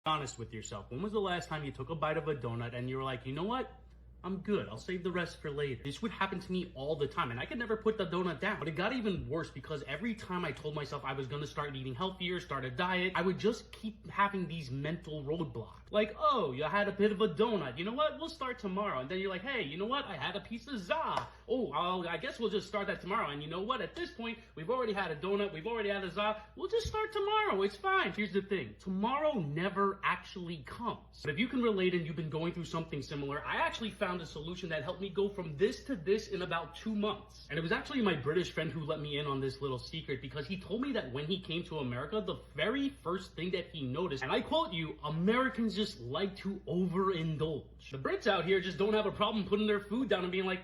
Honest with yourself. When was the last time you took a bite of a donut and you were like, you know what? I'm good. I'll save the rest for later. This would happen to me all the time, and I could never put the donut down. But it got even worse because every time I told myself I was gonna start eating healthier, start a diet, I would just keep having these mental roadblocks. Like, oh, you had a bit of a donut. You know what? We'll start tomorrow. And then you're like, hey, you know what? I had a piece of za. Oh, I guess we'll just start that tomorrow. And you know what? At this point, we've already had a donut. We've already had a za. We'll just start tomorrow. It's fine. Here's the thing. Tomorrow never actually comes. But if you can relate and you've been going through something similar, I actually found a solution that helped me go from this to this in about 2 months. And it was actually my British friend who let me in on this little secret, because he told me that when he came to America, the very first thing that he noticed, and I quote you, Americans just like to overindulge. The Brits out here just don't have a problem putting their food down and being like,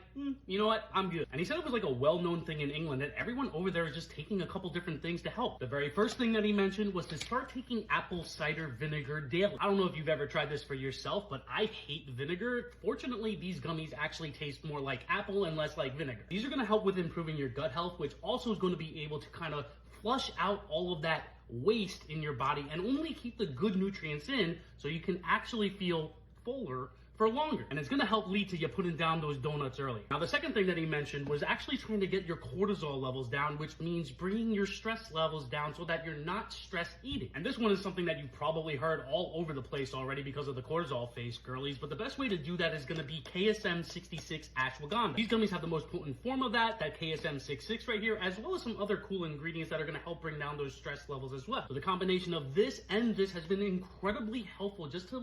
you know what, I'm good. And he said it was like a well-known thing in England that everyone over there is just taking a couple different things to help. The very first thing that he mentioned was to start taking apple cider vinegar daily. I don't know if you've ever tried this for yourself, but I hate vinegar. Fortunately, these gummies actually taste more like apple and less like vinegar. These are going to help with improving your gut health, which also is going to be able to kind of flush out all of that waste in your body and only keep the good nutrients in so you can actually feel fuller for longer. And it's going to help lead to you putting down those donuts early. Now, the second thing that he mentioned was actually trying to get your cortisol levels down, which means bringing your stress levels down so that you're not stress eating. And this one is something that you've probably heard all over the place already because of the cortisol phase, girlies. But the best way to do that is going to be KSM 66 ashwangada. These gummies have the most potent form of that KSM 66 right here, as well as some other cool ingredients that are going to help bring down those stress levels as well. So the combination of this and this has been incredibly helpful just to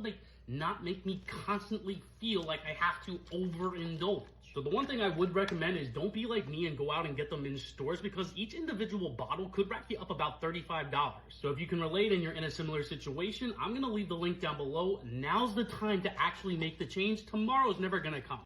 not make me constantly feel like I have to overindulge. So the one thing I would recommend is don't be like me and go out and get them in stores, because each individual bottle could rack you up about $35. So if you can relate and you're in a similar situation, I'm going to leave the link down below. Now's the time to actually make the change. Tomorrow's never going to come.